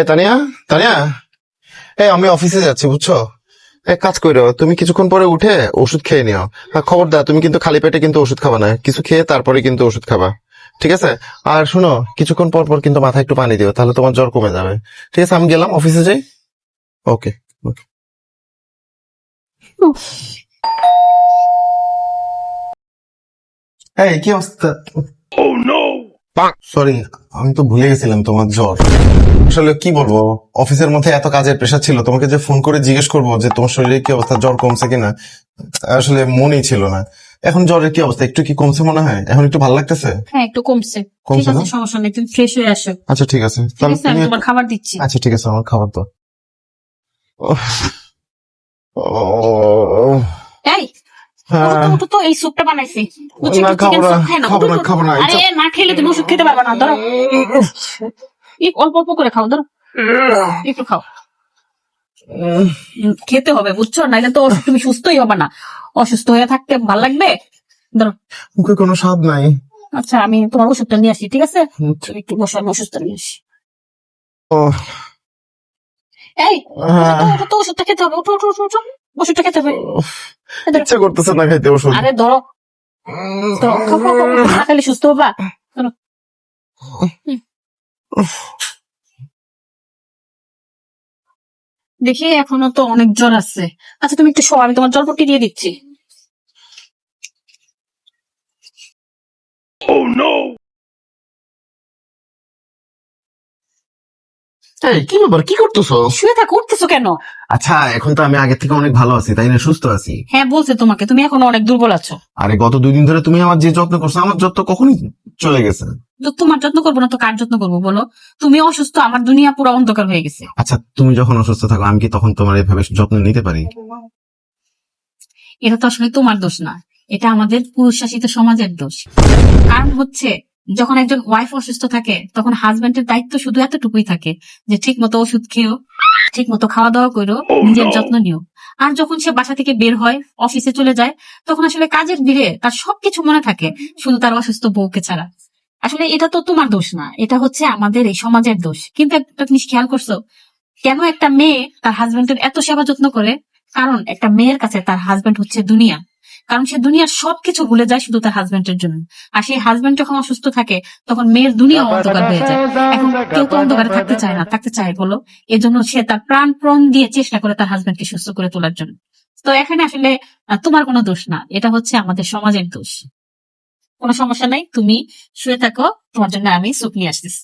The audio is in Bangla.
তানিয়া, তানিয়া, আমি অফিসে যাচ্ছি বুঝছো। এক কাজ করো, তুমি কিছুক্ষণ পরে উঠে ওষুধ খেয়ে নিও। আর খবরদার, তুমি কিন্তু খালি পেটে কিন্তু ওষুধ খাবা না, কিছু খেয়ে তারপরে কিন্তু ওষুধ খাবা। ঠিক আছে? আর শোনো, কিছুক্ষণ পর পর কিন্তু মাথায় একটু পানি দিও, তাহলে তোমার জ্বর কমে যাবে। ঠিক আছে, আমি গেলাম, অফিসে যাই। ওকে। ওকে। কি অবস্থা? সরি, আমি তো ভুলে গেছিলাম তোমার জ্বর। আসলে কি বলবো, অফিসের মধ্যে এত কাজের প্রেশার ছিল, তোমাকে যে ফোন করে জিজ্ঞেস করবো যে তোমার শরীরে কি অবস্থা, জ্বর কমছে কিনা, আসলে মনেই ছিল না। এখন জ্বরের কি অবস্থা, একটু কি কমছে মনে হয়? এখন একটু ভালো লাগতেছে? হ্যাঁ, একটু কমছে। ঠিক কমছে না? আছে, সমস্যা নেই, তুমি ফ্রেশ হয়ে আসো। আচ্ছা ঠিক আছে, ঠিক তাহলে আছে, তুমি আমি তোমার খাবার দিচ্ছি। আচ্ছা ঠিক আছে, আমার খাবার তো এই, উঠো হ্যাঁ। তো, উঠো তো, এই স্যুপটা বানাইছি। বুঝছো, না একটু খাবো চিকেন না, স্যুপ খাই না। খাবো উঠো, না, উঠো, উঠো। খাবো না, আরে না খেলে তুমি ওষুধ খেতে পারবে না, ধরো। অল্প অল্প করে খাও, ধরো, একটু খাও। খেতে হবে বুঝছো, নাইলে তো তুমি সুস্থই হবে না। অসুস্থ হয়ে থাকতে ভাল লাগবে? ধরো। মুখে কোনো স্বাদ নাই। আচ্ছা, আমি তোমার ওষুধটা নিয়ে আসি, ঠিক আছে? তুমি একটু বসো, আমি ওষুধটা নিয়ে আসি। ও, এই, উঠো তো, আহ, উঠো তো, ওষুধটা খেতে হবে। উঠো, উঠো, উঠো, উঠো। ওষুধটা খেতে হবে। এই ধরো। ইচ্ছে করতেছে না খাইতে ওষুধ। আরে ধরো, তো খাও, খাও, খাও, না খেলে সুস্থ হবা। ধরো। হুম। দেখি, এখনো তো অনেক জ্বর আছে। আচ্ছা, তুমি একটু শো, আমি তোমার জলপট্টি দিয়ে দিচ্ছি। কি ব্যাপার, কি করতেছো? শুয়ে থাকো, উঠতেছো কেন? আচ্ছা, এখন তো আমি আগের থেকে অনেক ভালো আছি, তাই না? সুস্থ আছি। হ্যাঁ, বলছে তোমাকে, তুমি এখনো অনেক দুর্বল আছো। আরে গত 2 দিন ধরে তুমি আমার যে যত্ন করছো, আমার যত্ন কখনই চলে গেছে। তো তোমার যত্ন করবো না তো কার যত্ন করবো বলো? তুমি অসুস্থ, আমার দুনিয়া পুরো অন্ধকার হয়ে গেছে। আচ্ছা, তুমি যখন অসুস্থ থাকো, আমি কি তখন তোমার এভাবে যত্ন নিতে পারি? এটা তো আসলে তোমার দোষ না, এটা আমাদের পুরুষ শাসিত সমাজের দোষ। কারণ হচ্ছে, যখন একজন ওয়াইফ অসুস্থ থাকে তখন হাজবেন্ডের দায়িত্ব শুধু এতটুকুই থাকে যে ঠিক মতো ওষুধ খেও, ঠিক মতো খাওয়া দাওয়া করো, নিজের যত্ন নিও। আর যখন সে বাসা থেকে বের হয়, অফিসে চলে যায়, তখন আসলে কাজের ভিড়ে তার সবকিছু মনে থাকে, শুধু তার অসুস্থ বউকে ছাড়া। আসলে এটা তো তোমার দোষ না, এটা হচ্ছে আমাদের এই সমাজের দোষ। কিন্তু একটা জিনিস খেয়াল করছো, কেন একটা মেয়ে তার হাজবেন্ডের এত সেবা যত্ন করে? কারণ একটা মেয়ের কাছে তার হাজবেন্ড হচ্ছে দুনিয়া। কারণ সে দুনিয়ার সবকিছু ভুলে যায় শুধু তার হাজবেন্ডের জন্য। আর সেই হাজবেন্ড যখন অসুস্থ থাকে, তখন মেয়ের দুনিয়া অন্ধকার হয়ে যায়। এখন কেউ তো অন্ধকারে থাকতে চায় না, থাকতে চায় বলো? এজন্য সে তার প্রাণ দিয়ে চেষ্টা করে তার হাজবেন্ডকে সুস্থ করে তোলার জন্য। তো এখানে আসলে তোমার কোনো দোষ না, এটা হচ্ছে আমাদের সমাজের দোষ। কোনো সমস্যা নাই, তুমি শুয়ে থাকো, তোমার জন্য আমি স্যুপ নিয়ে আসতেছি।